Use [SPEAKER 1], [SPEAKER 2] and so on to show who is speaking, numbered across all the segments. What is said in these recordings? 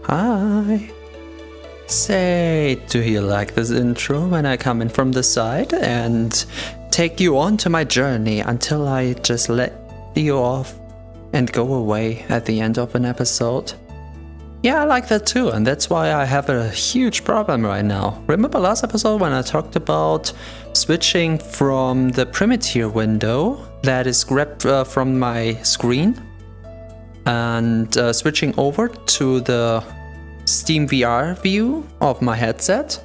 [SPEAKER 1] Hi. Say, do you like this intro when I come in from the side and take you on to my journey until I just let you off and go away at the end of an episode? Yeah, I like that too, and that's why I have a huge problem right now. Remember last episode when I talked about switching from the Primitier window that is grabbed from my screen and switching over to the Steam VR view of my headset?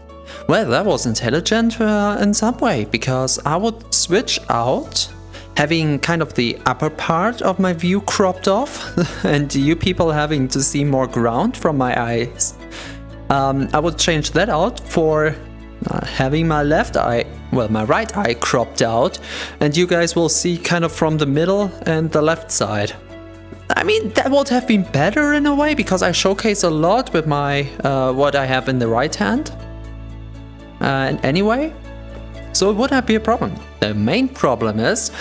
[SPEAKER 1] Well, that was intelligent in some way, because I would switch out having kind of the upper part of my view cropped off and you people having to see more ground from my eyes. I would change that out for having my left eye, well, my right eye cropped out, and you guys will see kind of from the middle and the left side. I mean, that would have been better in a way, because I showcase a lot with my what I have in the right hand. And anyway, so it would not be a problem. The main problem is,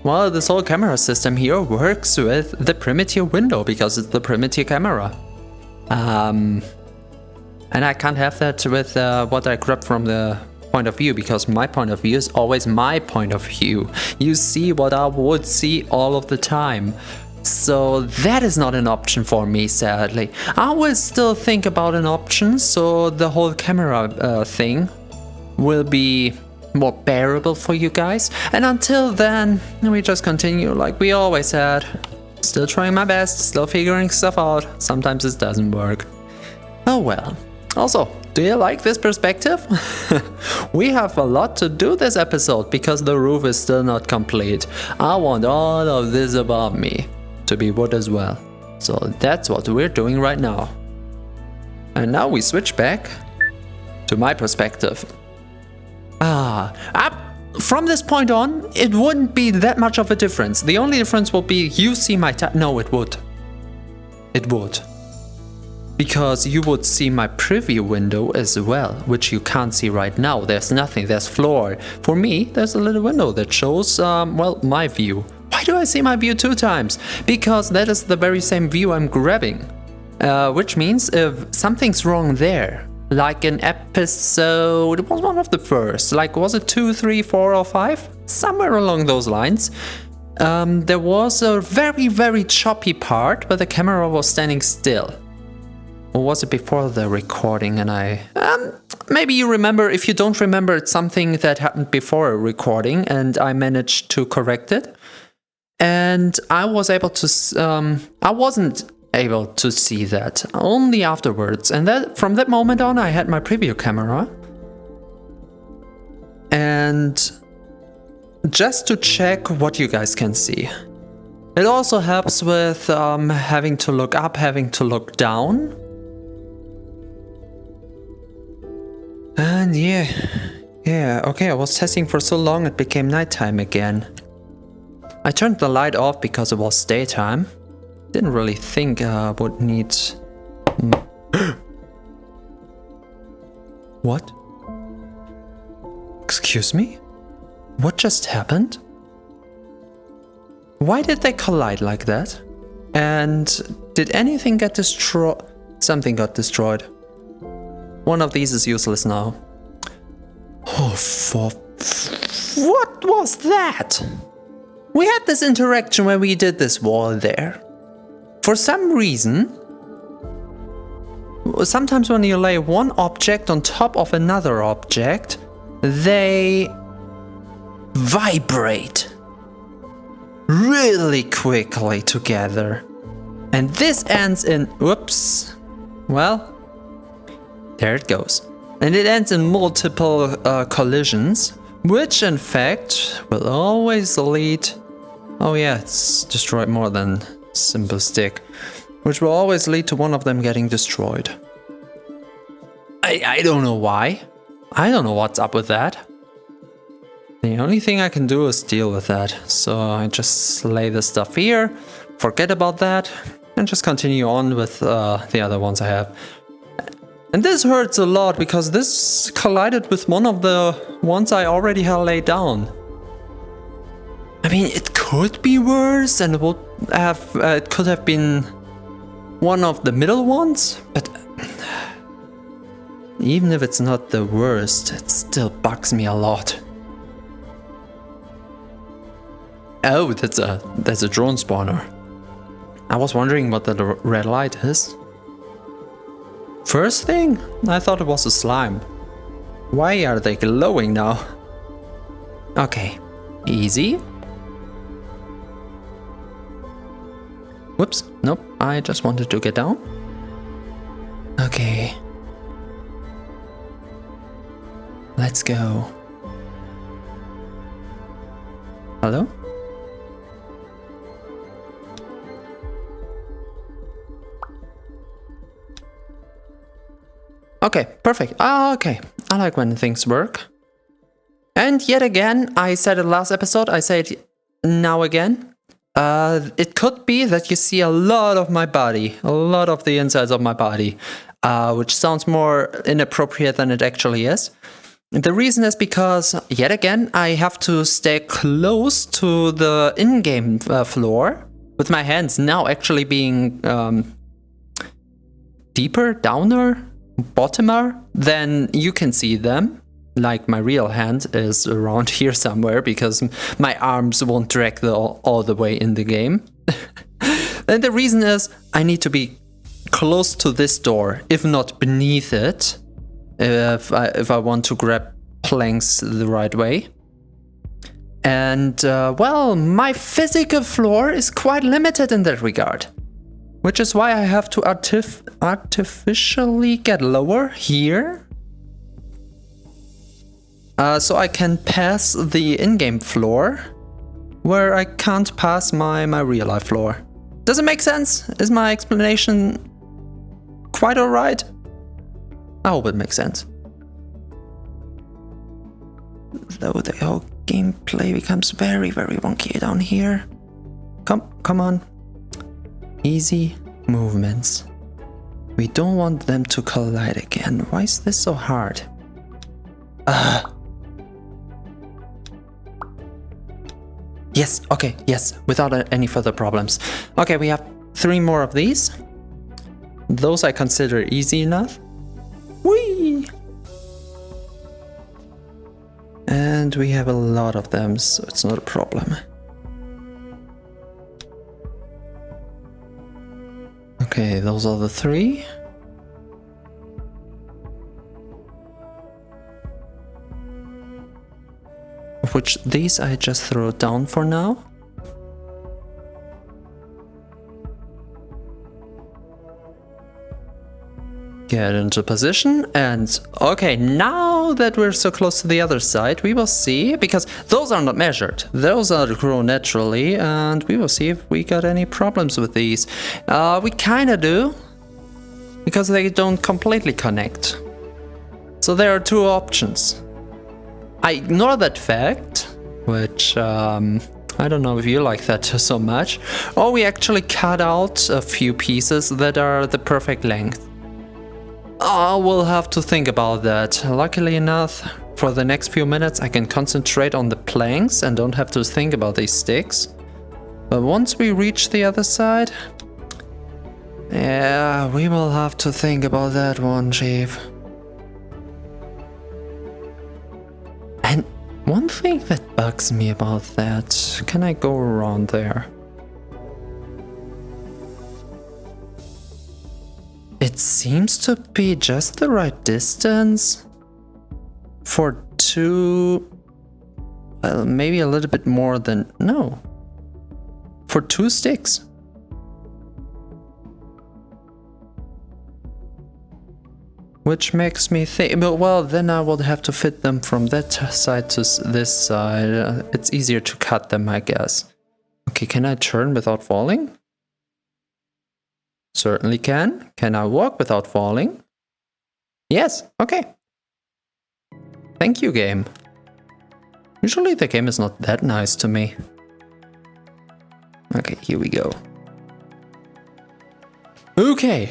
[SPEAKER 1] well, this whole camera system here works with the Primitier window because it's the Primitier camera. And I can't have that with what I grabbed from the point of view, because my point of view is always my point of view. You see what I would see all of the time. So that is not an option for me, sadly. I will still think about an option, so the whole camera thing will be more bearable for you guys. And until then, we just continue like we always had. Still trying my best, still figuring stuff out. Sometimes it doesn't work. Oh well. Also, do you like this perspective? We have a lot to do this episode because the roof is still not complete. I want all of this above me to be wood as well. So that's what we're doing right now. And now we switch back to my perspective. From this point on, it wouldn't be that much of a difference. The only difference will be you see my no, it would. It would. Because you would see my preview window as well, which you can't see right now. There's nothing, there's floor. For me, there's a little window that shows, well, my view. Why do I see my view 2 times? Because that is the very same view I'm grabbing. Which means if something's wrong there, like an episode, it was one of the first, like was it 2, 3, 4 or 5? Somewhere along those lines. There was a very, very choppy part where the camera was standing still. Or was it before the recording and I... maybe you remember. If you don't remember, it's something that happened before a recording and I managed to correct it. And I was able to... I wasn't able to see that, only afterwards. And that from that moment on, I had my preview camera. And just to check what you guys can see. It also helps with having to look up, having to look down. And yeah, okay, I was testing for so long it became nighttime again. I turned the light off because it was daytime. Didn't really think I would need... What? Excuse me? What just happened? Why did they collide like that? And did anything get destroyed? Something got destroyed. One of these is useless now. Oh, for... What was that? We had this interaction when we did this wall there. For some reason, sometimes when you lay one object on top of another object, they vibrate really quickly together. And this ends in, whoops, well, there it goes. And it ends in multiple collisions, which in fact will always lead, oh yeah, it's destroyed more than simple stick, which will always lead to one of them getting destroyed. I don't know why. I don't know what's up with that. The only thing I can do is deal with that. So I just lay the stuff here, forget about that, and just continue on with the other ones I have. And this hurts a lot because this collided with one of the ones I already had laid down. I mean, it could be worse, and it would have it could have been one of the middle ones, but even if it's not the worst, it still bugs me a lot. Oh, that's a drone spawner. I was wondering what the red light is. First thing, I thought it was a slime. Why are they glowing now? Okay, easy. Whoops, nope, I just wanted to get down. Okay. Let's go. Hello? Okay, perfect. Ah, okay. I like when things work. And yet again, I said it last episode, I say it now again. It could be that you see a lot of my body, a lot of the insides of my body, which sounds more inappropriate than it actually is. The reason is because, yet again, I have to stay close to the in-game floor, with my hands now actually being deeper, downer, bottomer, then you can see them. Like my real hand is around here somewhere because my arms won't drag all the way in the game. And the reason is I need to be close to this door, if not beneath it, if I want to grab planks the right way. And well, my physical floor is quite limited in that regard. Which is why I have to artificially get lower here. So I can pass the in-game floor, where I can't pass my real-life floor. Does it make sense? Is my explanation quite alright? I hope it makes sense. Though the whole gameplay becomes very, very wonky down here. Come on. Easy movements. We don't want them to collide again. Why is this so hard? Yes, okay, yes, without any further problems. Okay, we have 3 more of these. Those I consider easy enough. Whee! And we have a lot of them, so it's not a problem. Okay, those are the 3. Which these I just throw down for now. Get into position and okay, now that we're so close to the other side, we will see, because those are not measured. Those are grown naturally and we will see if we got any problems with these. We kinda do, because they don't completely connect. So there are 2 options. I ignore that fact, which I don't know if you like that so much, or we actually cut out a few pieces that are the perfect length. We'll have to think about that. Luckily enough, for the next few minutes I can concentrate on the planks and don't have to think about these sticks. But once we reach the other side, yeah, we will have to think about that one, Chief. And one thing that bugs me about that, can I go around there? It seems to be just the right distance for 2, well, maybe a little bit more than, no, for 2 sticks. Which makes me think, well, then I would have to fit them from that side to this side. It's easier to cut them, I guess. Okay, can I turn without falling? Certainly can. Can I walk without falling? Yes, okay. Thank you, game. Usually the game is not that nice to me. Okay, here we go. Okay.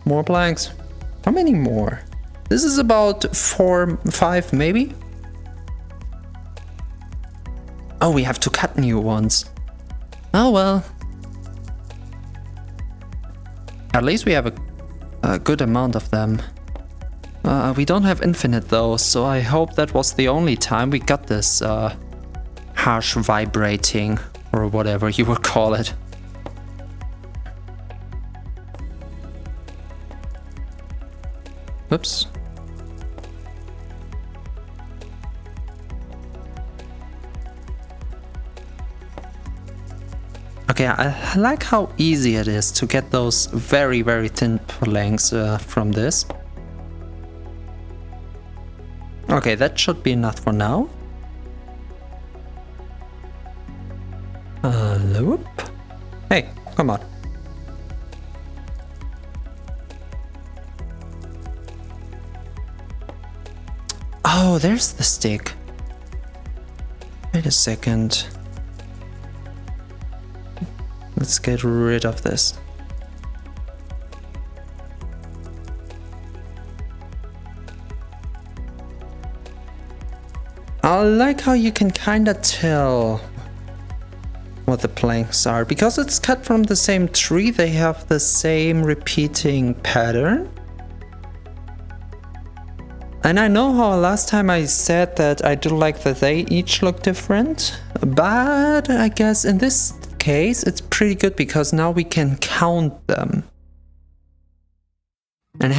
[SPEAKER 1] More planks. How many more? This is about 4, 5 maybe? Oh, we have to cut new ones. Oh well. At least we have a good amount of them. We don't have infinite though, so I hope that was the only time we got this harsh vibrating, or whatever you would call it. Whoops. Okay, I like how easy it is to get those very, very thin planks from this. Okay, that should be enough for now. Whoop. Hey, come on. Oh, there's the stick. Wait a second. Let's get rid of this. I like how you can kinda tell what the planks are. Because it's cut from the same tree, they have the same repeating pattern. And I know how last time I said that I do like that they each look different, but I guess in this case it's pretty good because now we can count them. And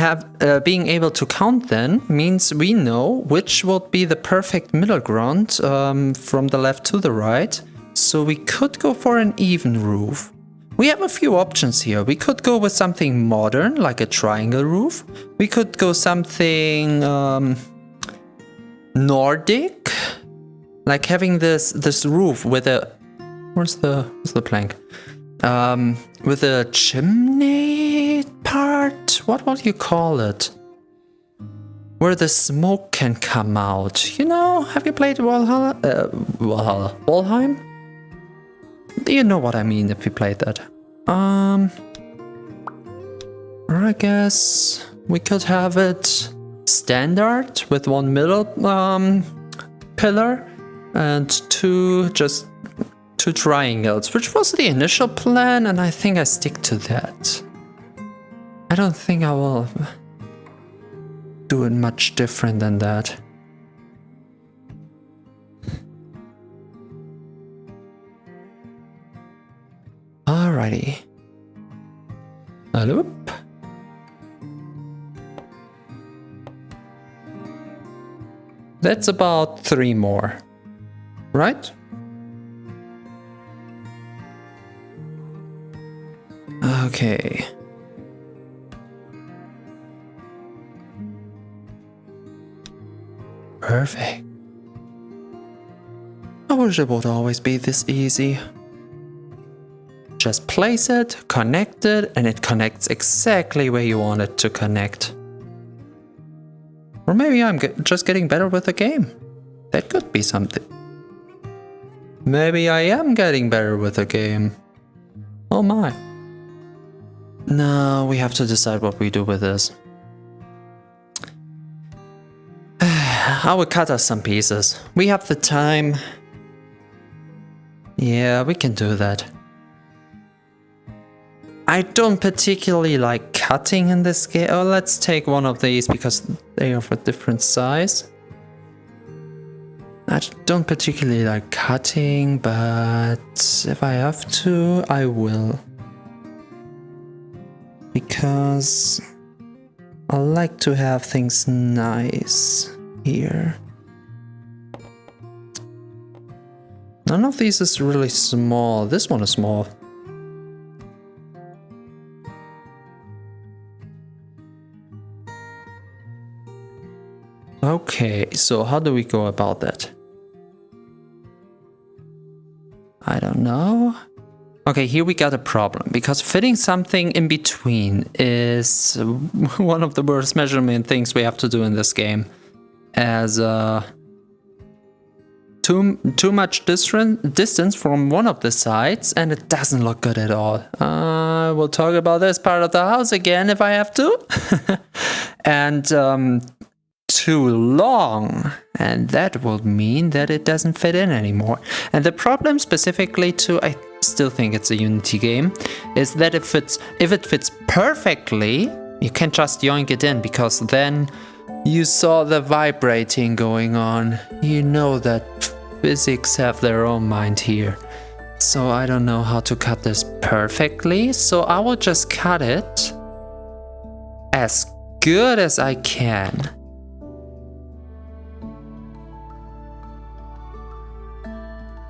[SPEAKER 1] being able to count then means we know which would be the perfect middle ground from the left to the right. So we could go for an even roof. We have a few options here. We could go with something modern, like a triangle roof. We could go something Nordic, like having this roof with a where's the plank? With a chimney part. What would you call it? Where the smoke can come out. You know, have you played Valhalla? Valheim? You know what I mean if you played that. Or I guess we could have it standard with one middle pillar and two triangles, which was the initial plan, and I think I stick to that. I don't think I will do it much different than that. Alrighty. A loop. That's about 3 more, right? Okay. Perfect. I wish it would always be this easy. Just place it, connect it, and it connects exactly where you want it to connect. Or maybe I'm just getting better with the game. That could be something. Maybe I am getting better with the game. Oh my. No, we have to decide what we do with this. I will cut us some pieces. We have the time. Yeah, we can do that. I don't particularly like cutting in this game. Oh, let's take one of these because they are of a different size. I don't particularly like cutting, but if I have to, I will. Because I like to have things nice here. None of these is really small. This one is small. Okay, so how do we go about that? I don't know. Okay, here we got a problem, because fitting something in between is one of the worst measurement things we have to do in this game. As too much distance from one of the sides, and it doesn't look good at all. We'll talk about this part of the house again if I have to. And too long, and that will mean that it doesn't fit in anymore. And the problem specifically to, I still think it's a Unity game, is that if it fits perfectly, you can just yoink it in, because then you saw the vibrating going on. You know that physics have their own mind here. So I don't know how to cut this perfectly, so I will just cut it as good as I can.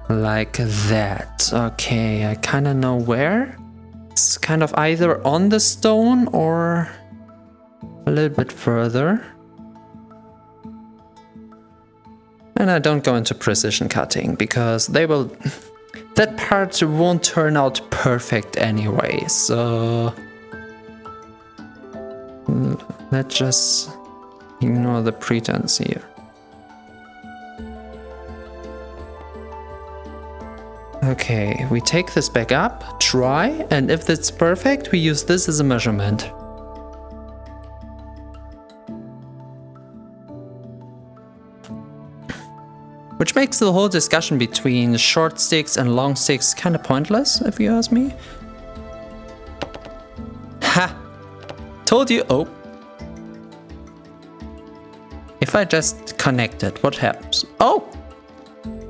[SPEAKER 1] Like that. Okay, I kind of know where. It's kind of either on the stone or a little bit further. And I don't go into precision cutting because that part won't turn out perfect anyway, so let's just ignore the pretense here. Okay, we take this back up, try, and if it's perfect, we use this as a measurement. Which makes the whole discussion between short sticks and long sticks kind of pointless, if you ask me. Ha! Told you! Oh! If I just connect it, what happens? Oh!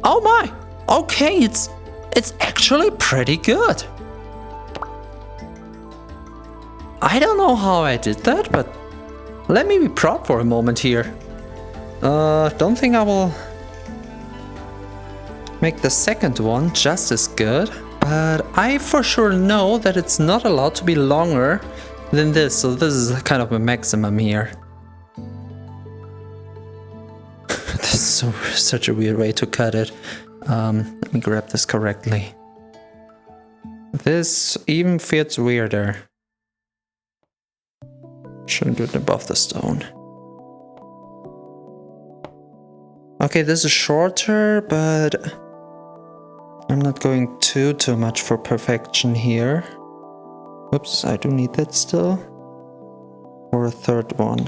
[SPEAKER 1] Oh my! Okay, it's actually pretty good. I don't know how I did that, but let me be proud for a moment here. Don't think I will make the second one just as good, but I for sure know that it's not allowed to be longer than this, so this is kind of a maximum here. This is such a weird way to cut it. Let me grab this correctly. This even feels weirder. Shouldn't do it above the stone. Okay, this is shorter, but I'm not going too much for perfection here. Oops, I do need that still. Or a third one.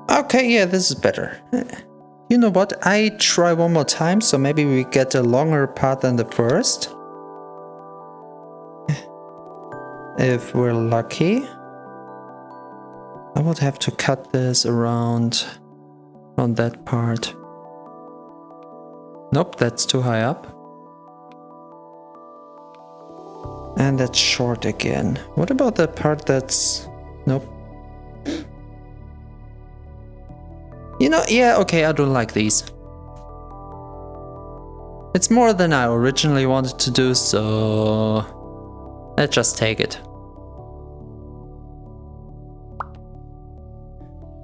[SPEAKER 1] Okay, yeah, this is better. You know what? I try one more time, so maybe we get a longer part than the first. If we're lucky. I would have to cut this around on that part. Nope, that's too high up. And that's short again. What about the part that's... Nope. You know, yeah, okay, I don't like these. It's more than I originally wanted to do, so let's just take it.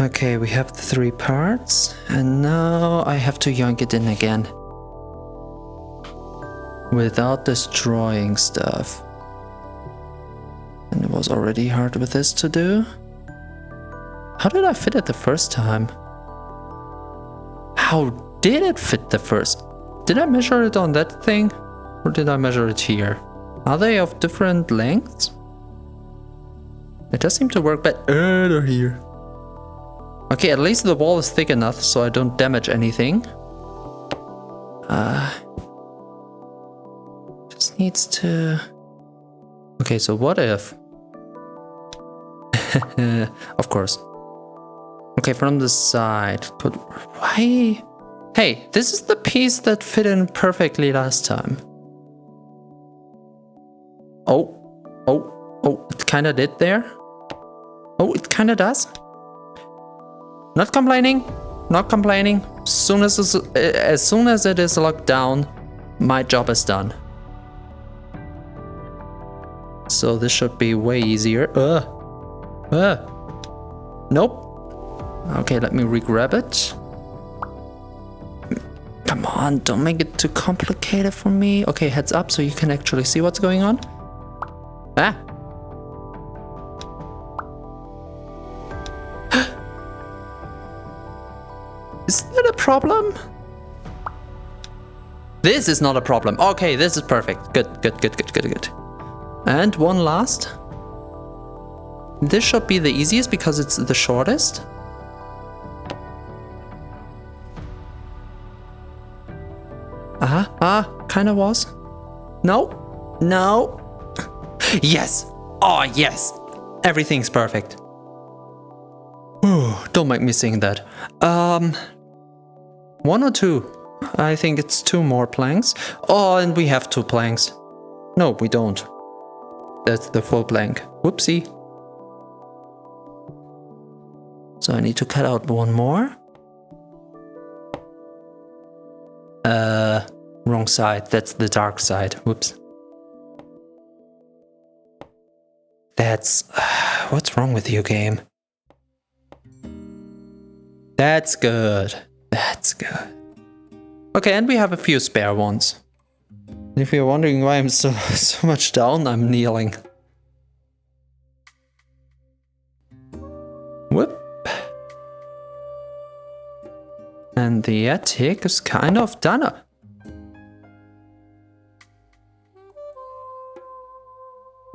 [SPEAKER 1] Okay, we have the 3 parts, and now I have to yoink it in again. Without destroying stuff. And it was already hard with this to do. How did I fit it the first time? How did it fit the first? Did I measure it on that thing? Or did I measure it here? Are they of different lengths? It does seem to work better here. Okay, at least the wall is thick enough so I don't damage anything. Just needs to... Okay, so what if... Of course. Okay, from the side, but why? Hey, this is the piece that fit in perfectly last time. Oh, it kinda did there. Oh, it kinda does. Not complaining, not complaining. As soon as it is locked down, my job is done. So this should be way easier. Nope. Okay, let me re-grab it. Come on, don't make it too complicated for me. Okay, heads up so you can actually see what's going on. Ah! Is that a problem? This is not a problem. Okay, this is perfect. Good. And one last. This should be the easiest because it's the shortest. Kinda was. No. No. Yes. Oh, yes. Everything's perfect. Don't make me sing that. One or two? I think it's two more planks. Oh, and we have two planks. No, we don't. That's the full plank. Whoopsie. So I need to cut out one more. Wrong side. That's the dark side. Whoops. That's... what's wrong with you, game? That's good. That's good. Okay, and we have a few spare ones. If you're wondering why I'm so much down, I'm kneeling. Whoop. And the attic is kind of done.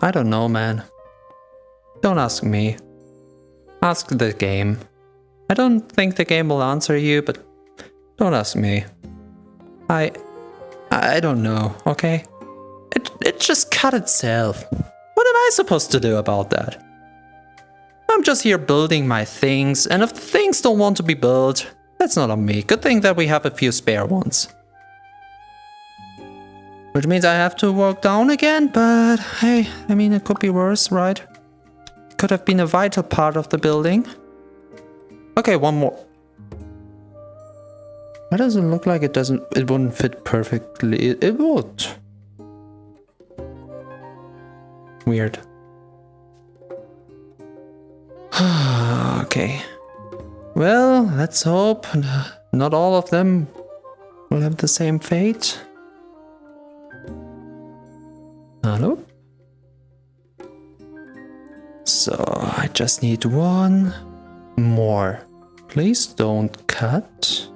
[SPEAKER 1] I don't know, man. Don't ask me. Ask the game. I don't think the game will answer you, but don't ask me. I don't know, okay? It just cut itself. What am I supposed to do about that? I'm just here building my things, and if the things don't want to be built, that's not on me. Good thing that we have a few spare ones. Which means I have to work down again, but hey, I mean, it could be worse, right? It could have been a vital part of the building. Okay, one more. Why does it look like it wouldn't fit perfectly? It would. Weird. Okay. Well, let's hope not all of them will have the same fate. Hello? So, I just need one more. Please don't cut.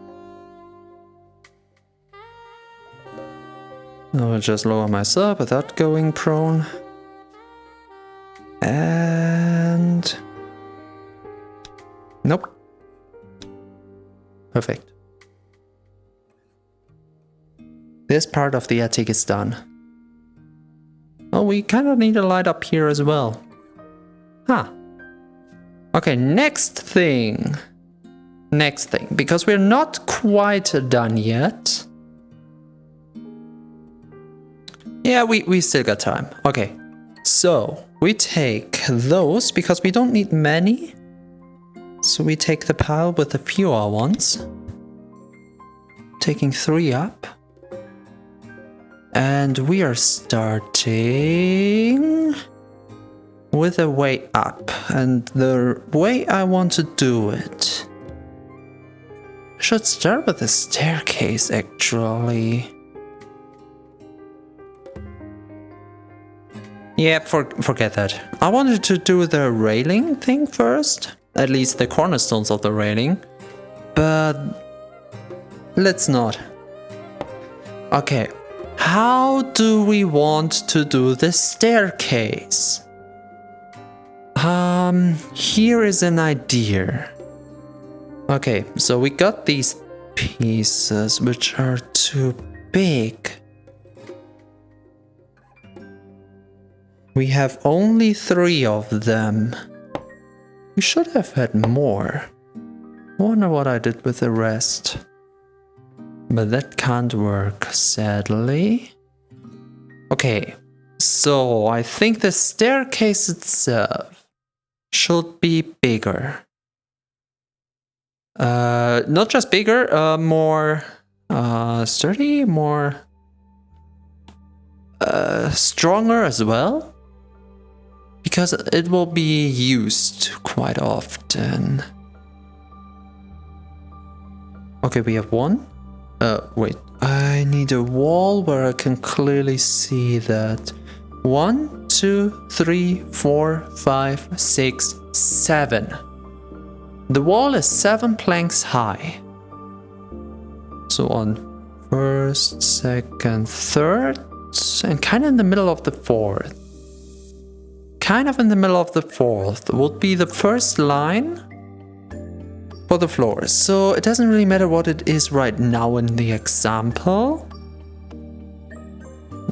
[SPEAKER 1] I'll just lower myself without going prone. And... nope. Perfect. This part of the attic is done. Oh, we kind of need a light up here as well. Huh. Okay, next thing. Next thing, because we're not quite done yet. Yeah, we still got time. Okay, so we take those because we don't need many. So we take the pile with the fewer ones. Taking 3 up. And we are starting with a way up. And the way I want to do it, I should start with a staircase actually. Yeah, forget that. I wanted to do the railing thing first. At least the cornerstones of the railing. But let's not. Okay. How do we want to do the staircase? Here is an idea. Okay, so we got these pieces which are too big. We have only 3 of them. We should have had more. I wonder what I did with the rest. But that can't work, sadly. Okay, so I think the staircase itself should be bigger. Not just bigger, more sturdy, more stronger as well. Because it will be used quite often. Okay, we have 1. Wait, I need a wall where I can clearly see that. 1, 2, 3, 4, 5, 6, 7. The wall is 7 planks high. So on 1st, 2nd, 3rd, and kind of in the middle of the 4th. kind of in the middle of the fourth would be the first line for the floors. So it doesn't really matter what it is right now in the example.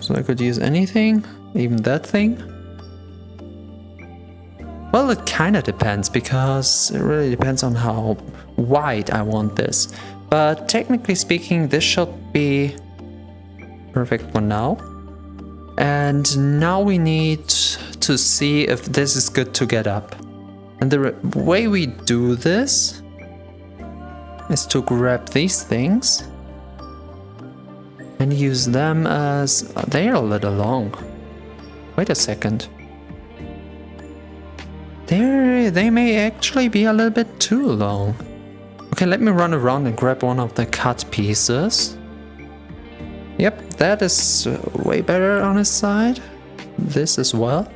[SPEAKER 1] So I could use anything, even that thing. Well, it kind of depends, because it really depends on how wide I want this. But technically speaking, this should be perfect for now. And now we need to see if this is good to get up. And the way we do this is to grab these things and use them as... they're a little long. Wait a second. They may actually be a little bit too long. Okay, let me run around and grab one of the cut pieces. Yep, that is way better on his side. This as well.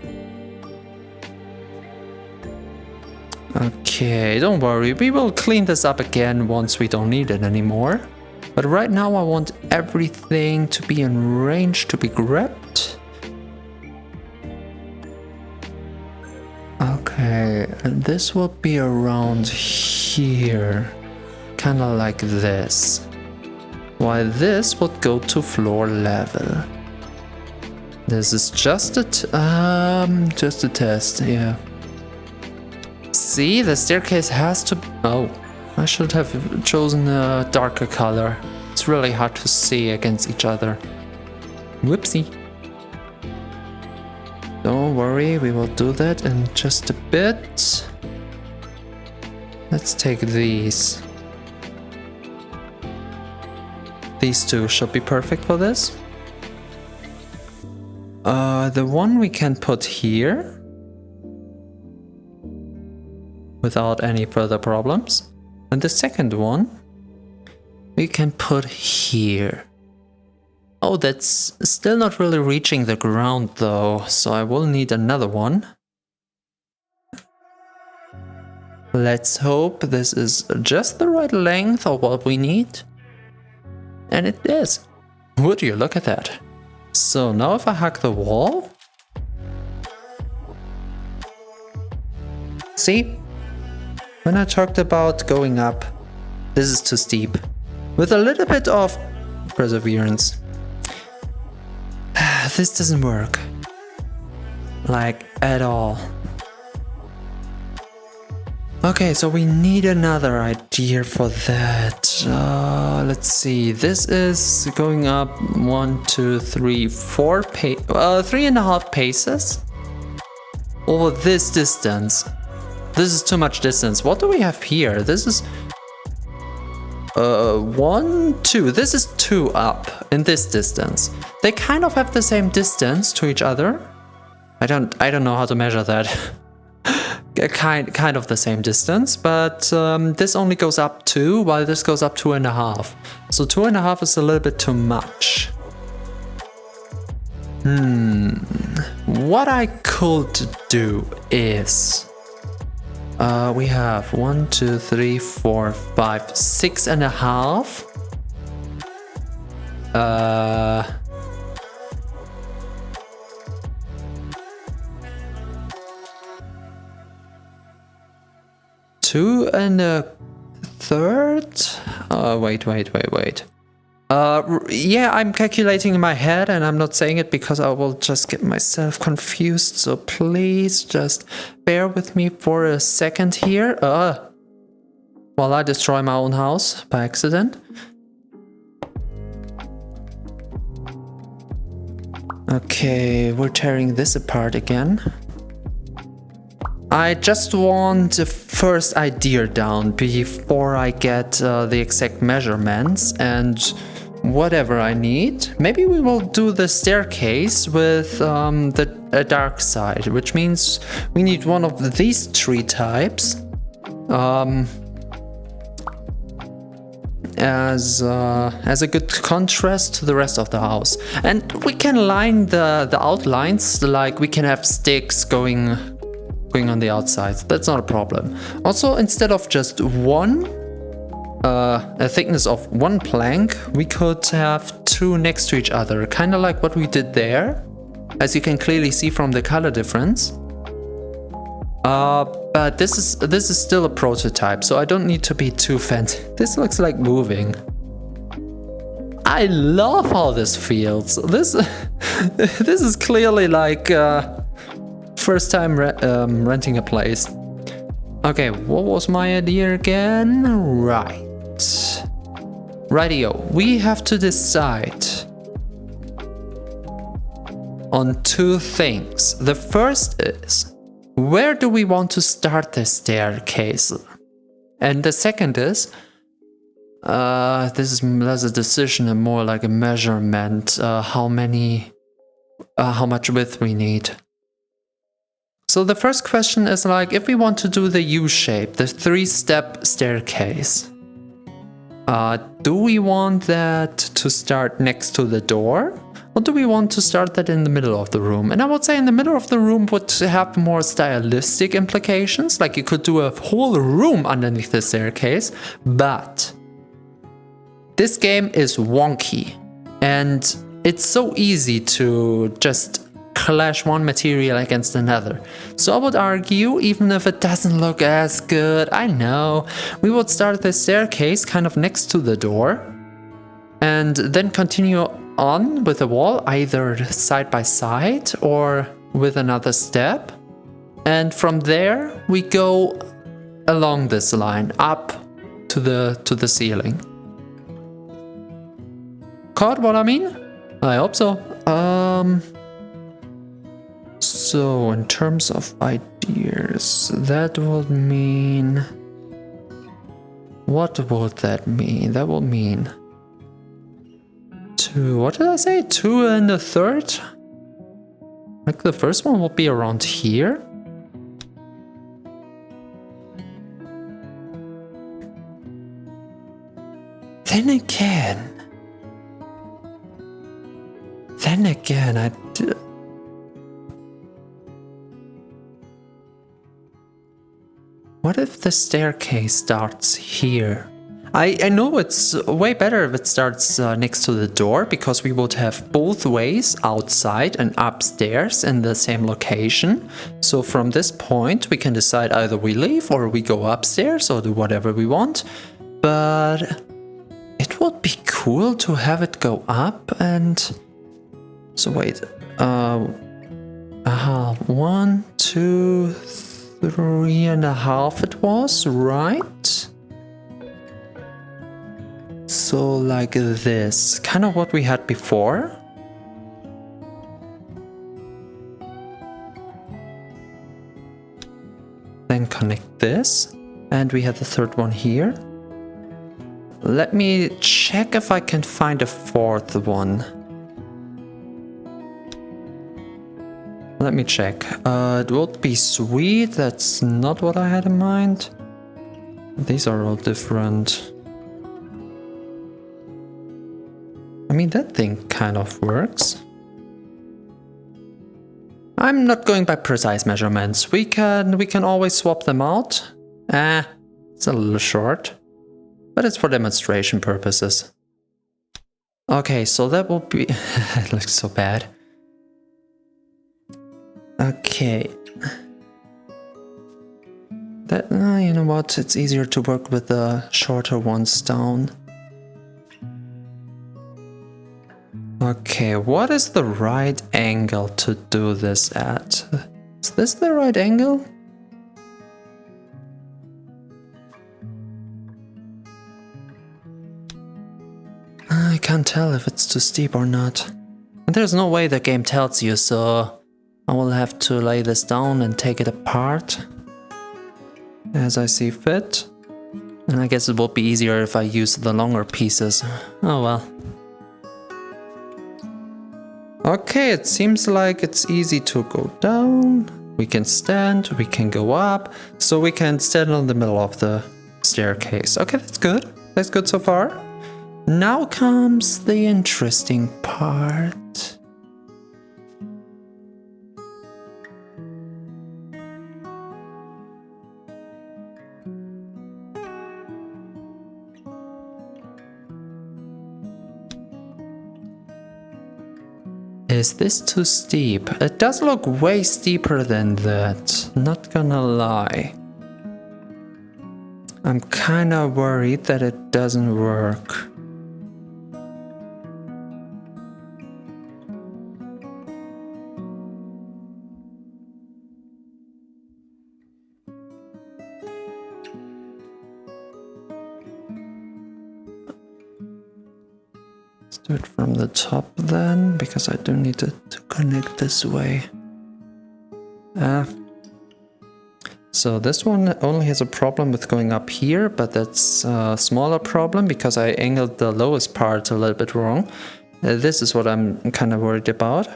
[SPEAKER 1] Okay, don't worry, we will clean this up again once we don't need it anymore. But right now I want everything to be in range to be grabbed. Okay, and this will be around here. Kinda like this. While this would go to floor level. This is just a test, yeah. See, the staircase has to... oh, I should have chosen a darker color. It's really hard to see against each other. Whoopsie. Don't worry, we will do that in just a bit. Let's take these. These two should be perfect for this. The one we can put here without any further problems. And the second one we can put here. Oh, that's still not really reaching the ground though, so I will need another one. Let's hope this is just the right length of what we need. And it is. Would you look at that? So now if I hug the wall... see? When I talked about going up, this is too steep. With a little bit of perseverance. This doesn't work. Like, at all. Okay, so we need another idea for that. Let's see. This is going up 1, 2, 3, 4 3.5 paces over this distance. This is too much distance. What do we have here? This is 1, 2. This is 2 up in this distance. They kind of have the same distance to each other. I don't know how to measure that. kind of the same distance, but this only goes up 2, while this goes up 2.5. So 2.5 is a little bit too much. What I could do is we have 1, 2, 3, 4, 5, 6.5. Two and a third? Wait. Yeah, I'm calculating in my head and I'm not saying it because I will just get myself confused. So please just bear with me for a second here. While I destroy my own house by accident. Okay, we're tearing this apart again. I just want the first idea down before I get the exact measurements and whatever I need. Maybe we will do the staircase with the dark side, which means we need one of these 3 types as a good contrast to the rest of the house. And we can line the outlines, like we can have sticks going on the outside. That's not a problem. Also, instead of just a thickness of 1 plank, we could have 2 next to each other, kind of like what we did there, as you can clearly see from the color difference. But this is still a prototype, so I don't need to be too fancy. This looks like moving. I love how this feels. This this is clearly like first time renting a place. Okay, what was my idea again? Right. Rightio, we have to decide on two things. The first is, where do we want to start the staircase? And the second is, this is less a decision and more like a measurement, how much width we need. So the first question is like, if we want to do the U-shape, the 3-step staircase, do we want that to start next to the door? Or do we want to start that in the middle of the room? And I would say in the middle of the room would have more stylistic implications. Like you could do a whole room underneath the staircase. But this game is wonky. And it's so easy to just clash one material against another. So I would argue, even if it doesn't look as good, I know, we would start the staircase kind of next to the door. And then continue on with the wall, either side by side or with another step. And from there we go along this line up to the ceiling. Caught what I mean? I hope so. So in terms of ideas, that would mean, what would that mean? That would mean what did I say? 2 1/3? Like the first one will be around here. Then again, what if the staircase starts here? I know it's way better if it starts next to the door, because we would have both ways, outside and upstairs, in the same location. So from this point we can decide either we leave or we go upstairs or do whatever we want. But it would be cool to have it go up and... So wait, 1, 2, 3.5 it was, right? So like this, kind of what we had before. Then connect this, and we have the third one here. Let me check if I can find a fourth one. Let me check. It would be sweet. That's not what I had in mind. These are all different. I mean, that thing kind of works. I'm not going by precise measurements. We can always swap them out. It's a little short, but it's for demonstration purposes. Okay, so that will be... It looks so bad. Okay. That, you know what? It's easier to work with the shorter ones down. Okay, what is the right angle to do this at? Is this the right angle? I can't tell if it's too steep or not. There's no way the game tells you, so I will have to lay this down and take it apart as I see fit. And I guess it will be easier if I use the longer pieces. Oh well. Okay, it seems like it's easy to go down. We can stand, we can go up. So we can stand on the middle of the staircase. Okay, that's good. That's good so far. Now comes the interesting part. Is this too steep? It does look way steeper than that, not gonna lie. I'm kinda worried that it doesn't work. Do it from the top then, because I do need it to connect this way. So this one only has a problem with going up here, but that's a smaller problem because I angled the lowest part a little bit wrong. This is what I'm kind of worried about.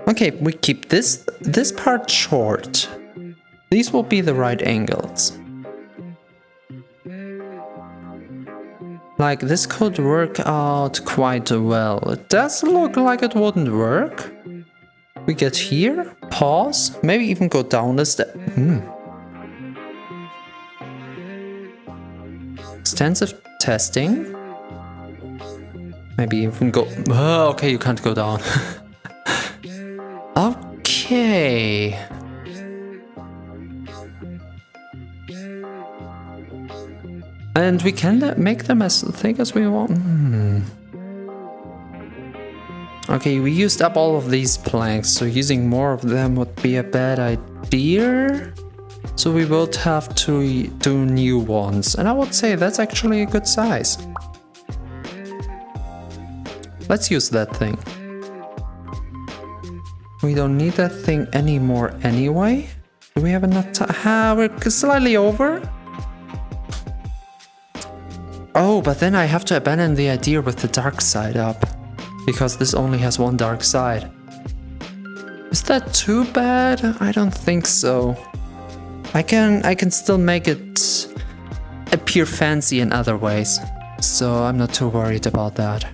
[SPEAKER 1] Okay, we keep this part short. These will be the right angles. Like, this could work out quite well. It does look like it wouldn't work. We get here, pause, maybe even go down a step. Extensive testing. Maybe even go... Oh, okay, you can't go down. Okay. And we can make them as thick as we want. Okay, we used up all of these planks, so using more of them would be a bad idea. So we will have to do new ones. And I would say that's actually a good size. Let's use that thing. We don't need that thing anymore anyway. Do we have enough time? We're slightly over. Oh, but then I have to abandon the idea with the dark side up, because this only has one dark side. Is that too bad? I don't think so. I can still make it appear fancy in other ways, so I'm not too worried about that.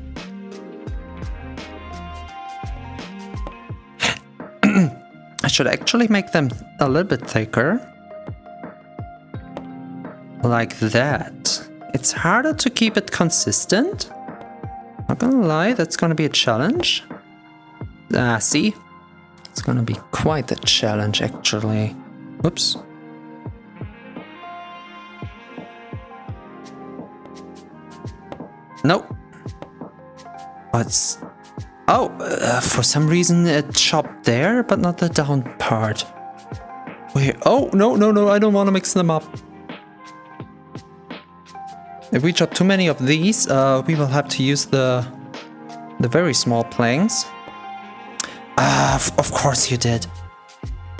[SPEAKER 1] I should actually make them a little bit thicker. Like that. It's harder to keep it consistent. Not gonna lie, that's gonna be a challenge. See? It's gonna be quite a challenge, actually. Whoops. Nope. For some reason it chopped there, but not the down part. Wait, oh, no, I don't want to mix them up. If we chop too many of these, we will have to use the very small planks. Of course you did.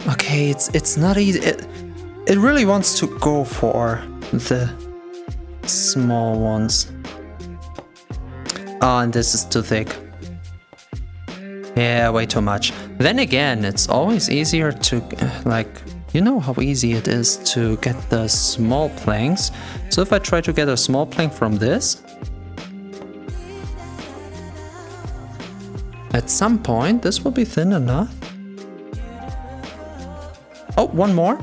[SPEAKER 1] Okay, it's not easy. It really wants to go for the small ones. Oh, and this is too thick. Yeah, way too much. Then again, it's always easier to, you know how easy it is to get the small planks. So if I try to get a small plank from this, at some point this will be thin enough. Oh, one more.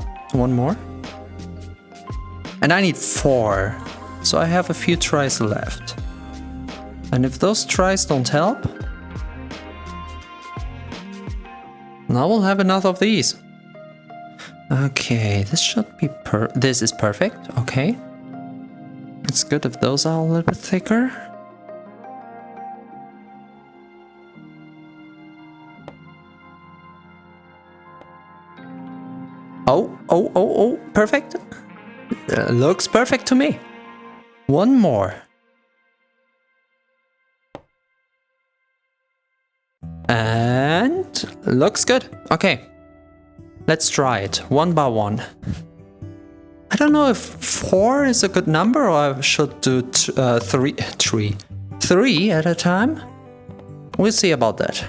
[SPEAKER 1] And I need 4. So I have a few tries left. And if those tries don't help, now we'll have enough of these. Okay, this should be this is perfect, okay. It's good if those are a little bit thicker. Oh, perfect. Looks perfect to me. One more. And looks good. Okay. Let's try it one by one. I don't know if 4 is a good number or I should do 3 at a time. We'll see about that.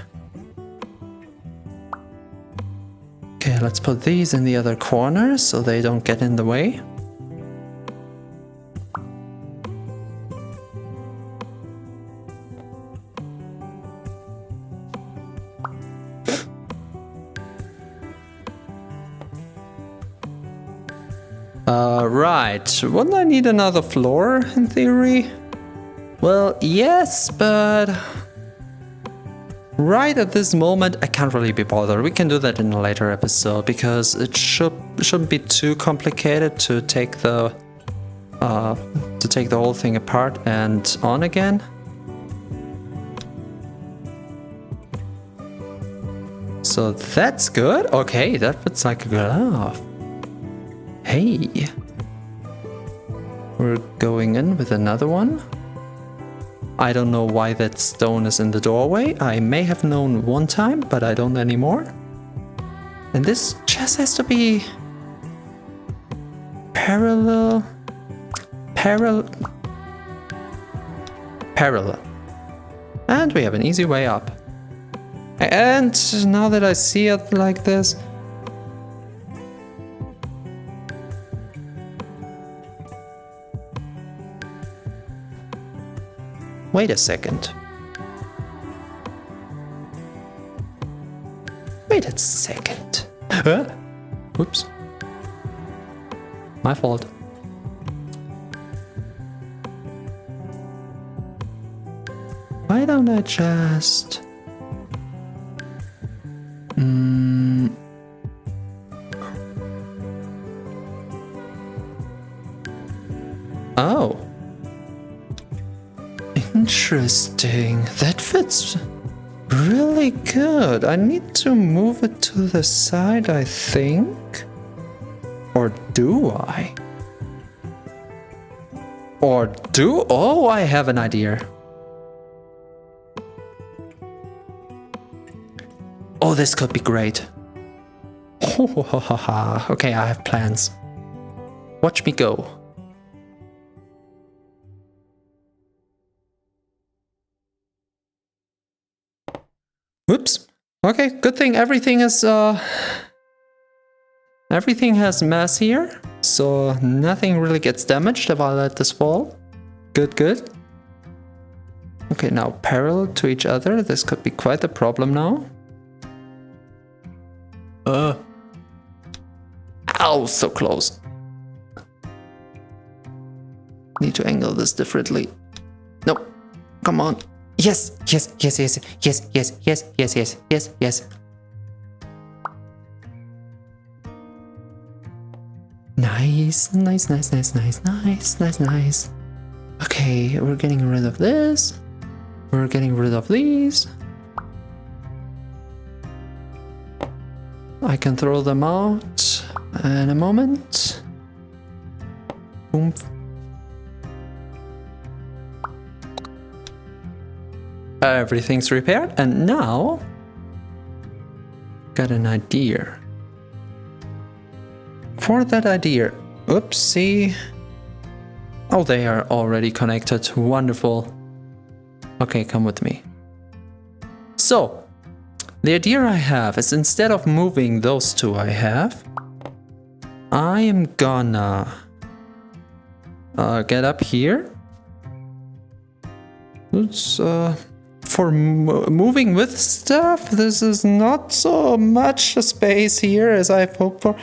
[SPEAKER 1] Okay, let's put these in the other corner so they don't get in the way. right. Wouldn't I need another floor in theory? Well, yes, but right at this moment I can't really be bothered. We can do that in a later episode because it shouldn't be too complicated to take the whole thing apart and on again. So that's good. Okay, that fits like a glove. Hey. We're going in with another one. I don't know why that stone is in the doorway. I may have known one time, but I don't anymore. And this chest has to be parallel. And we have an easy way up. And now that I see it like this, wait a second. Wait a second. Huh? Whoops. My fault. Why don't I just... Oh. Interesting. That fits really good. I need to move it to the side, I think. Or do I? Oh, I have an idea. Oh, this could be great. Okay, I have plans. Watch me go. Whoops. Okay, good thing everything has mass here, so nothing really gets damaged if I let this fall. Good. Okay, now parallel to each other. This could be quite a problem now. Ow, so close. Need to angle this differently. Nope. Come on. Yes. Nice. Okay, we're getting rid of this. We're getting rid of these. I can throw them out in a moment. Boom. Everything's repaired, and now got an idea. For that idea, oopsie. Oh, they are already connected. Wonderful. Okay, come with me. So, the idea I have is instead of moving those two I am gonna get up here. It's for moving with stuff, this is not so much space here as I've hoped for.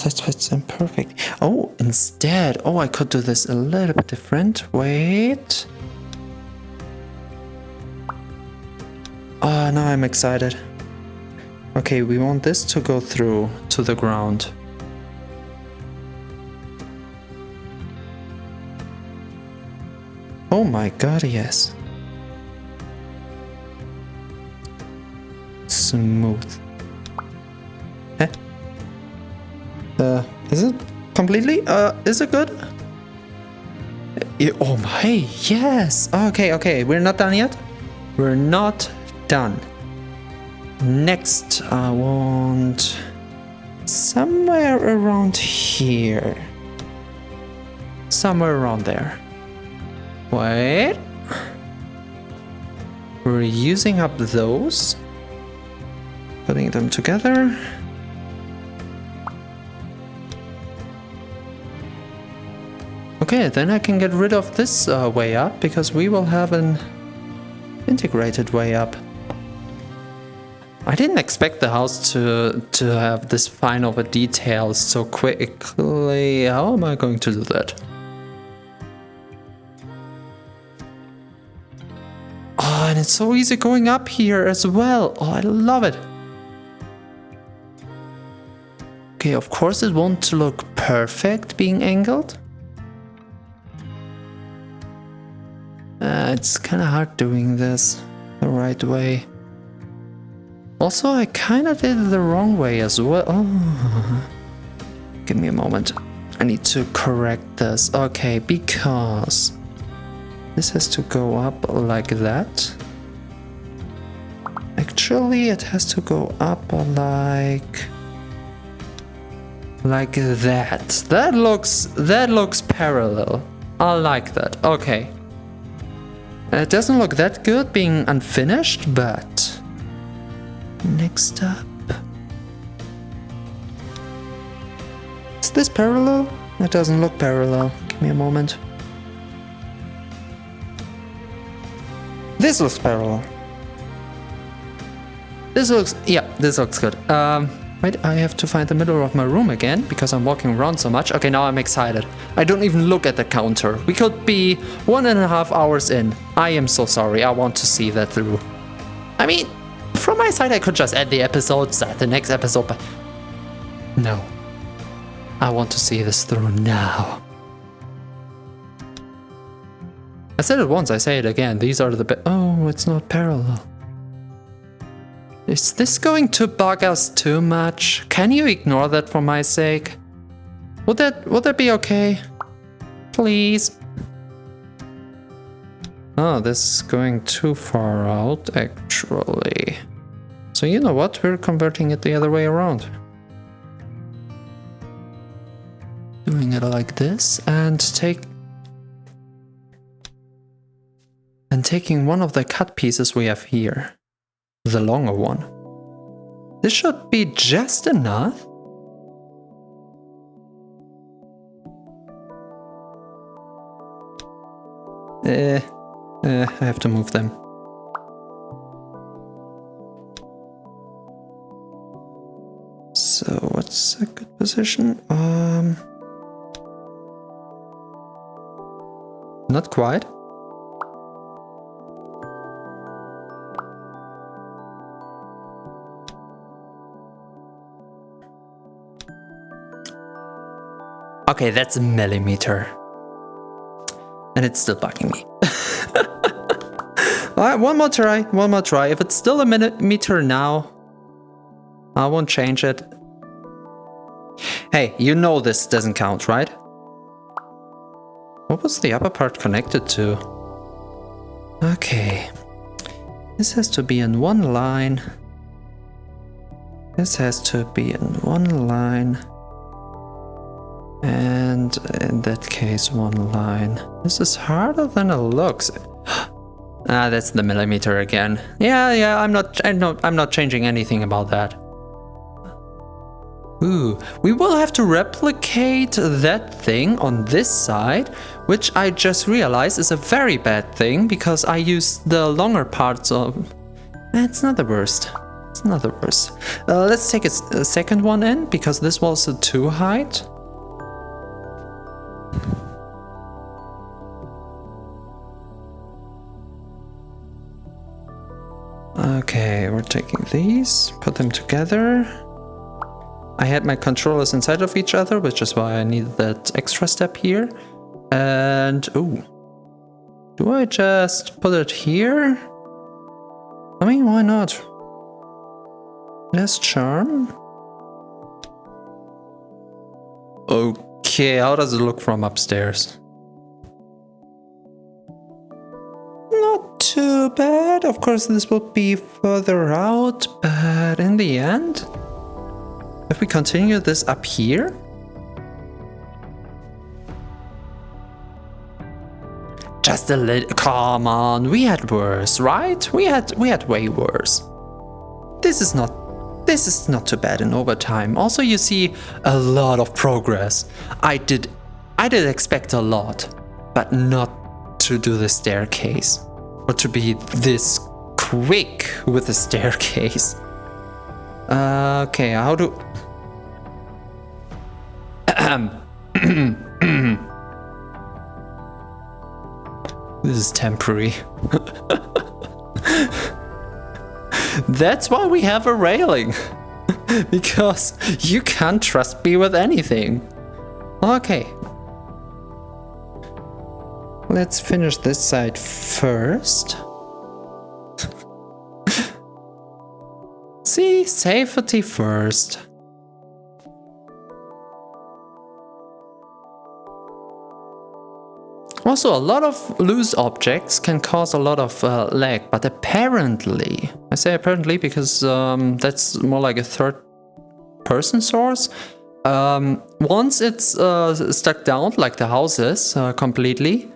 [SPEAKER 1] That fits in perfect. Oh, instead, I could do this a little bit different. Wait. Oh, now I'm excited. Okay, we want this to go through to the ground. Oh my god, yes. Smooth. Is it completely? Is it good? Oh my, yes. Okay, we're not done yet. We're not done. Next, I want somewhere around here. Somewhere around there. Wait. We're using up those. Putting them together. Okay, then I can get rid of this way up because we will have an integrated way up. I didn't expect the house to have this fine of a detail so quickly. How am I going to do that? Oh, and it's so easy going up here as well. Oh, I love it. Okay, of course it won't look perfect being angled. It's kind of hard doing this the right way. Also, I kind of did it the wrong way as well. Oh. Give me a moment. I need to correct this. Okay, because this has to go up like that. Actually, it has to go up like that. That looks parallel. I like that. Okay. It doesn't look that good being unfinished, but next up. Is this parallel? It doesn't look parallel. Give me a moment. This looks parallel. This looks good. Wait, I have to find the middle of my room again because I'm walking around so much. Okay, now I'm excited. I don't even look at the counter. We could be 1.5 hours in. I am so sorry. I want to see that through. I mean, from my side, I could just end the episode, start the next episode, but no. I want to see this through now. I said it once, I say it again. These are the oh, it's not parallel. Is this going to bug us too much? Can you ignore that for my sake? Would that be okay? Please? Oh, this is going too far out, actually. So you know what? We're converting it the other way around. Doing it like this and taking one of the cut pieces we have here. The longer one. This should be just enough. I have to move them. So what's a good position? Not quite. Okay, that's a millimeter. And it's still bugging me. Alright, one more try. If it's still a millimeter now, I won't change it. Hey, you know this doesn't count, right? What was the upper part connected to? Okay. This has to be in one line. This has to be in one line. And in that case, one line. This is harder than it looks. That's the millimeter again. Yeah, I'm not changing anything about that. Ooh, we will have to replicate that thing on this side, which I just realized is a very bad thing because I used the longer parts of... It's not the worst. It's not the worst. Let's take a second one in because this was a 2 height. Okay, we're taking these, put them together. I had my controllers inside of each other, which is why I needed that extra step here. And, ooh. Do I just put it here? I mean, why not? Less charm. Okay, how does it look from upstairs? Not too bad. Of course, this will be further out, but in the end, if we continue this up here, just a little. Come on, we had worse, right? We had way worse. This is not too bad in overtime. Also, you see a lot of progress. I did expect a lot, but not to do the staircase or to be this quick with the staircase. Okay, how do... This is temporary. That's why we have a railing. Because you can't trust me with anything. Okay. Let's finish this side first. See, safety first. Also, a lot of loose objects can cause a lot of lag, but apparently, I say apparently because that's more like a third-person source. Once it's stuck down, like the house is completely,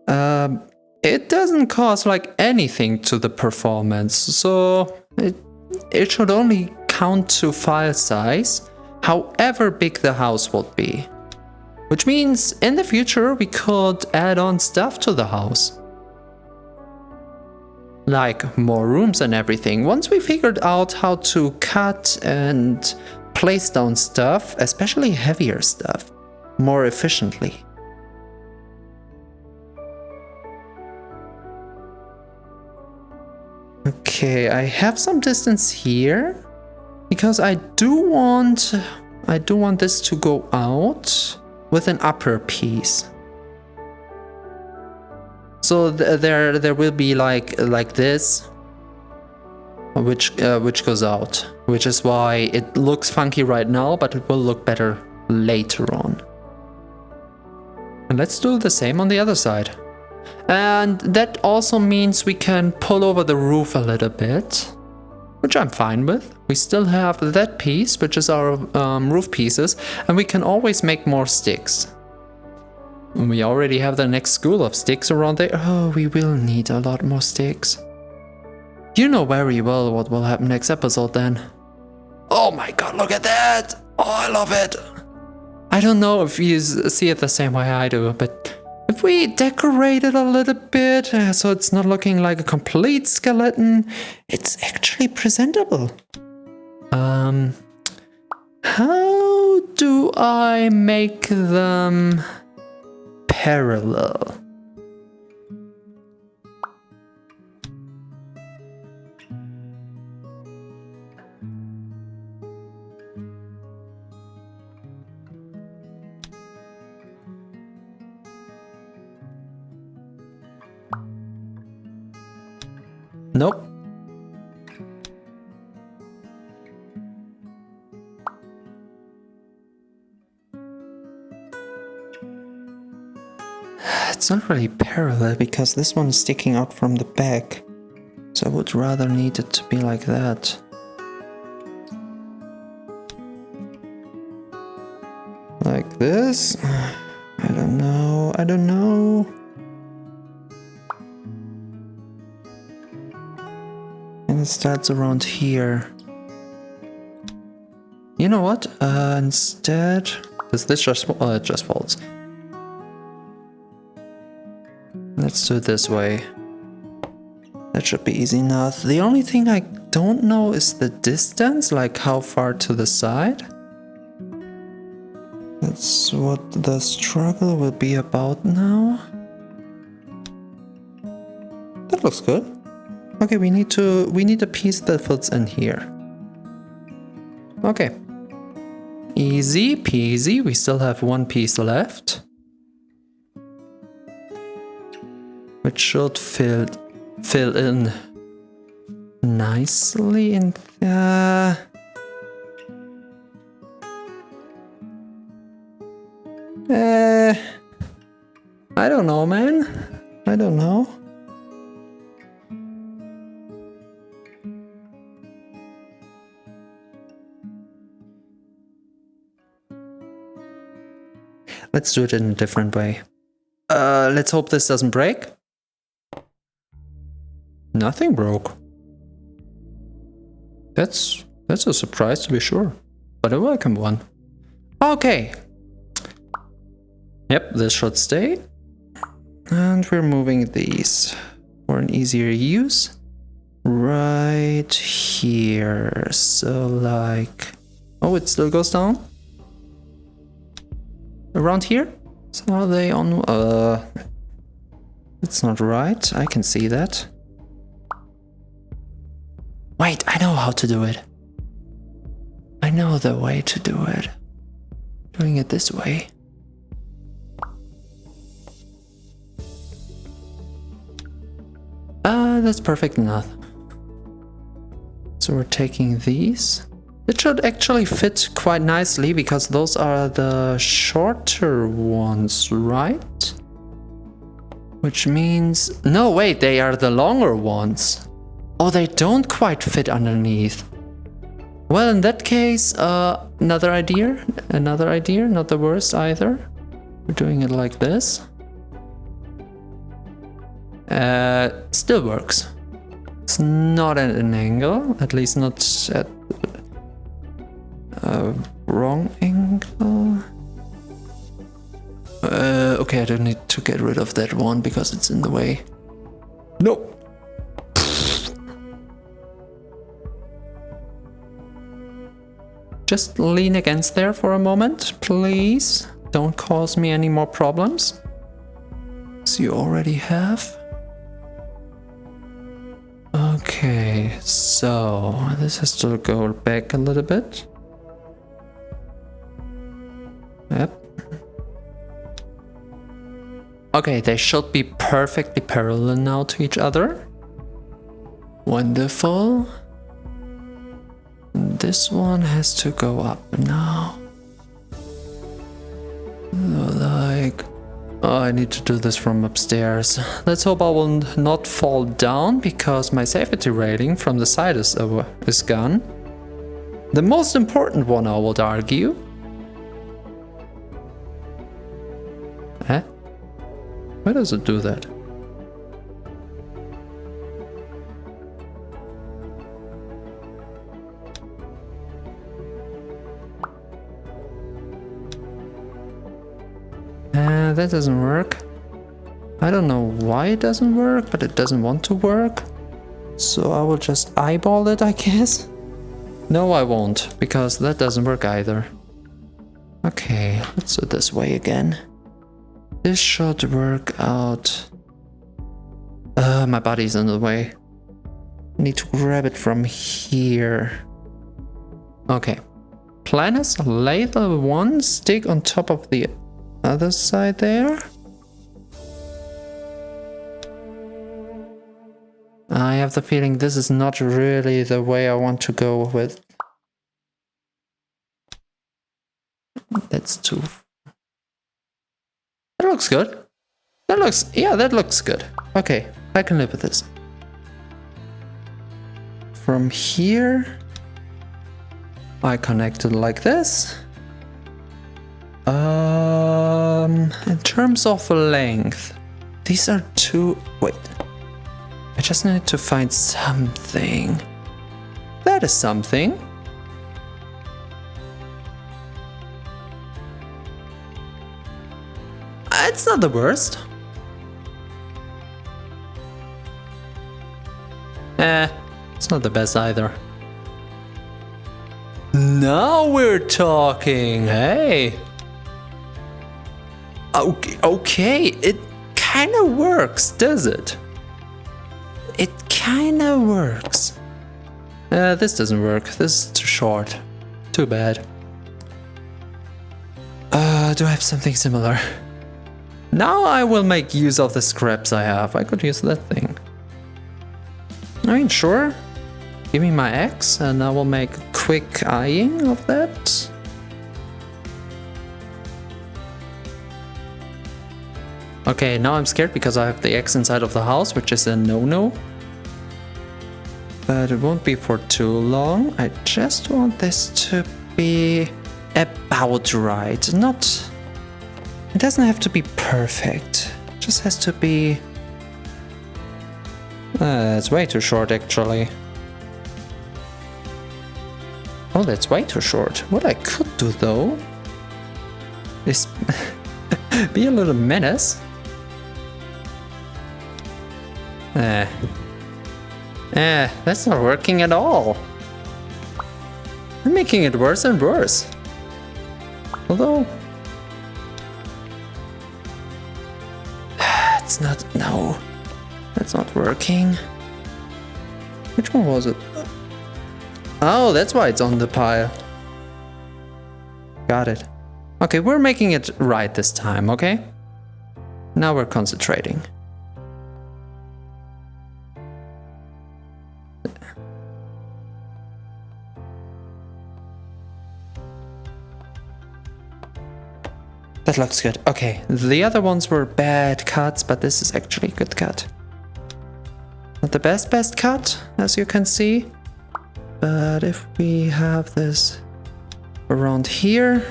[SPEAKER 1] it doesn't cause like anything to the performance. So it should only count to file size, however big the house would be. Which means in the future we could add on stuff to the house. Like more rooms and everything. Once we figured out how to cut and place down stuff, especially heavier stuff, more efficiently. Okay, I have some distance here because I do want this to go out with an upper piece. So there will be like this, which goes out, which is why it looks funky right now, but it will look better later on. And let's do the same on the other side. And that also means we can pull over the roof a little bit, which I'm fine with. We still have that piece, which is our roof pieces, and we can always make more sticks. And we already have the next school of sticks around there. Oh, we will need a lot more sticks. You know very well what will happen next episode then. Oh my god, look at that! Oh, I love it! I don't know if you see it the same way I do, but if we decorate it a little bit so it's not looking like a complete skeleton, it's actually presentable. How do I make them parallel? Nope. It's not really parallel because this one is sticking out from the back. So I would rather need it to be like that. Like this? I don't know. I don't know. And it starts around here. You know what? Instead, because this just falls. Let's do it this way. That should be easy enough. The only thing I don't know is the distance, like how far to the side. That's what the struggle will be about now. That looks good. Okay, we need a piece that fits in here. Okay. Easy peasy. We still have one piece left, which should fill in nicely in I don't know, man. I don't know. Let's do it in a different way. Let's hope this doesn't break. Nothing broke. That's a surprise to be sure, but a welcome one. Okay. Yep, this should stay. And we're moving these for an easier use. right here. So like, oh, it still goes down around here. So are they on? It's not right. I can see that. Wait, I know how to do it. I know the way to do it. Doing it this way. That's perfect enough. So we're taking these. It should actually fit quite nicely because those are the shorter ones, right? Which means... No, wait, they are the longer ones. Oh, they don't quite fit underneath. Well, in that case, another idea, not the worst either. We're doing it like this. Still works. It's not at an angle, at least not at wrong angle. Okay, I don't need to get rid of that one because it's in the way. Nope. Just lean against there for a moment, please. Don't cause me any more problems. So you already have. Okay, so this has to go back a little bit. Yep. Okay, they should be perfectly parallel now to each other. Wonderful. This one has to go up now. Like... Oh, I need to do this from upstairs. Let's hope I will not fall down because my safety rating from the side is gone. The most important one, I would argue. Eh? Why does it do that? That doesn't work. I don't know why it doesn't work, but it doesn't want to work. So I will just eyeball it, I guess. No, I won't, because that doesn't work either. Okay, let's do it this way again. This should work out. My body's in the way. I need to grab it from here. Okay. Plan is lay the one stick on top of the other side there. I have the feeling this is not really the way I want to go with. That's too... That looks good. That looks good. Okay, I can live with this. From here, I connect it like this. In terms of length, these are two... Wait. I just need to find something. That is something. It's not the worst. It's not the best either. Now we're talking, hey! Okay, it kinda works, does it? It kinda works. This doesn't work, this is too short. Too bad. Do I have something similar? Now I will make use of the scraps I have. I could use that thing. I mean, sure. Give me my axe and I will make a quick eyeing of that. Okay, now I'm scared because I have the axe inside of the house, which is a no-no. But it won't be for too long. I just want this to be about right. Not... It doesn't have to be perfect. It just has to be... It's way too short, actually. Oh, that's way too short. What I could do, though, is be a little menace. That's not working at all. I'm making it worse and worse. Although... it's not... no. That's not working. Which one was it? Oh, that's why it's on the pile. Got it. Okay, we're making it right this time, okay? Now we're concentrating. That looks good. Okay, the other ones were bad cuts, but this is actually a good cut. Not the best cut, as you can see. But if we have this around here...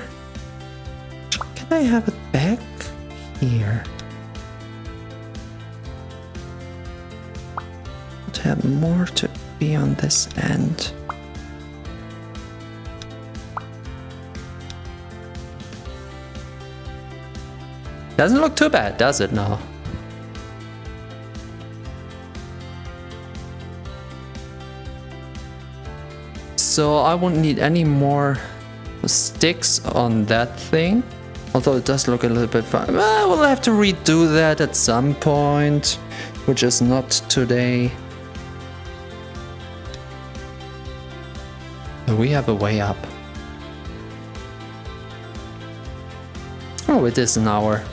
[SPEAKER 1] Can I have it back here? Would have more to be on this end. Doesn't look too bad, does it now? So I won't need any more sticks on that thing. Although it does look a little bit fun. Well, we'll have to redo that at some point, which is not today. So we have a way up. Oh, it is an hour.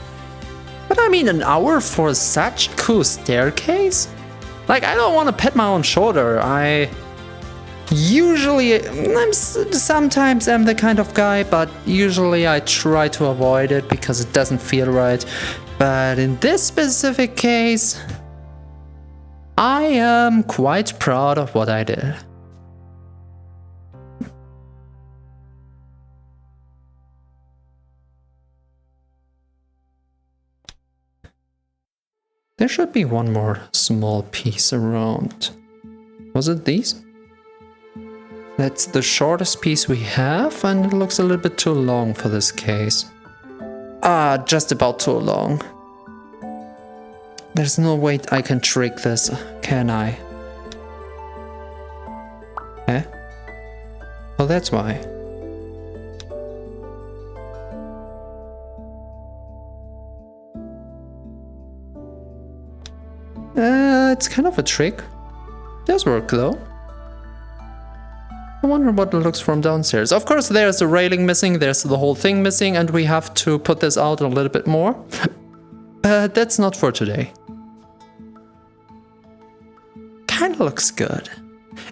[SPEAKER 1] But I mean, an hour for such a cool staircase? Like, I don't want to pat my own shoulder. Sometimes I'm the kind of guy, but usually I try to avoid it because it doesn't feel right. But in this specific case, I am quite proud of what I did. There should be one more small piece around. Was it these? That's the shortest piece we have, and it looks a little bit too long for this case. Just about too long. There's no way I can trick this, can I? Eh? Well, that's why. It's kind of a trick. Does work though. I wonder what it looks from downstairs. Of course, there's the railing missing, there's the whole thing missing, and we have to put this out a little bit more. But that's not for today. Kinda looks good.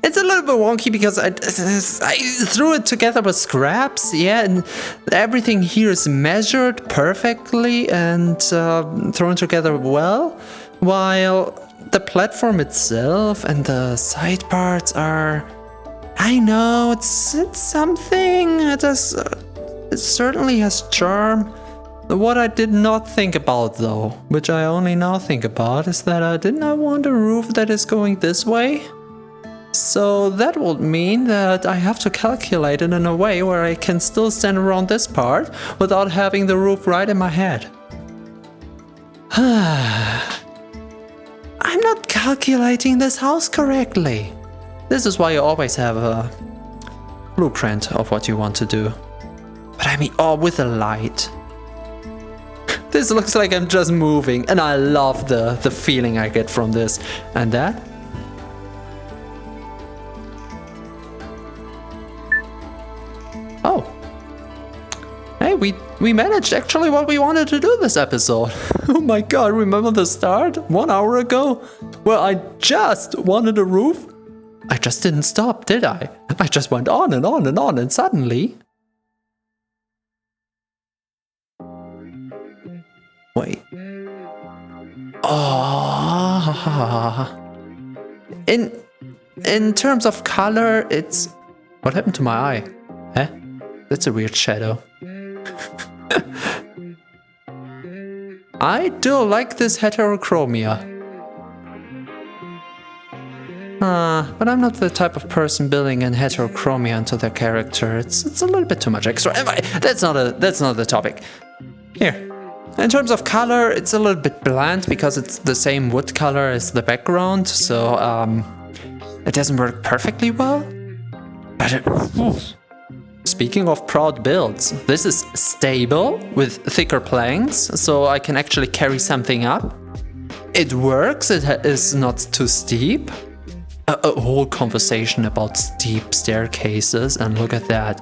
[SPEAKER 1] It's a little bit wonky because I threw it together with scraps, yeah, and everything here is measured perfectly and thrown together well, while the platform itself and the side parts are... I know, it's something. It certainly has charm. What I did not think about though, which I only now think about, is that I did not want a roof that is going this way. So that would mean that I have to calculate it in a way where I can still stand around this part without having the roof right in my head. I'm not calculating this house correctly. This is why you always have a blueprint of what you want to do. But I mean, with a light. This looks like I'm just moving, and I love the feeling I get from this. And that? Oh. Hey, we managed actually what we wanted to do this episode. Oh my god, remember the start? 1 hour ago? Well, I just wanted a roof. I just didn't stop, did I? I just went on and on and on, and suddenly... Wait. Oh. In terms of color, it's... What happened to my eye? Huh? That's a weird shadow. I do like this heterochromia. But I'm not the type of person building in heterochromia into their character. It's a little bit too much extra. Anyway, that's not the topic. Here. In terms of color, it's a little bit bland because it's the same wood color as the background. So It doesn't work perfectly well, but it... Speaking of proud builds, this is stable with thicker planks, so I can actually carry something up. It works, it is not too steep. A whole conversation about steep staircases, and look at that.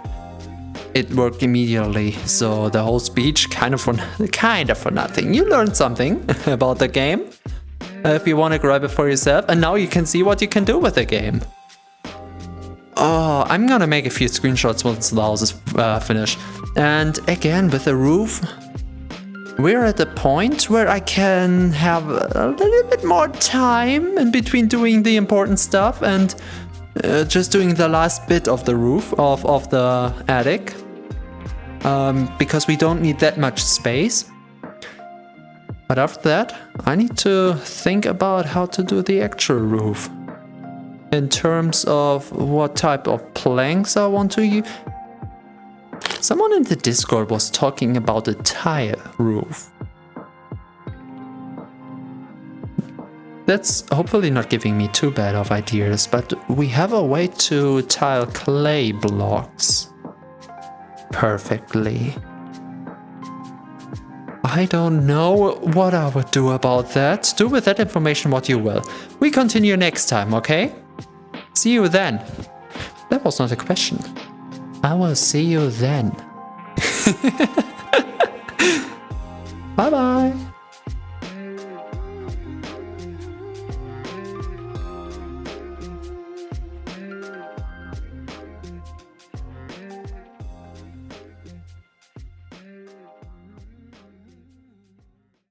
[SPEAKER 1] It worked immediately, so the whole speech kind of for nothing. You learned something about the game, if you want to grab it for yourself, and now you can see what you can do with the game. Oh, I'm gonna make a few screenshots once the house is finished. And again, with the roof, we're at the point where I can have a little bit more time in between doing the important stuff and just doing the last bit of the roof of the attic. Because we don't need that much space. But after that, I need to think about how to do the actual roof. In terms of what type of planks I want to use. Someone in the Discord was talking about a tile roof. That's hopefully not giving me too bad of ideas, but we have a way to tile clay blocks perfectly. I don't know what I would do about that. Do with that information what you will. We continue next time, okay? See you then. That was not a question. I will see you then. Bye bye.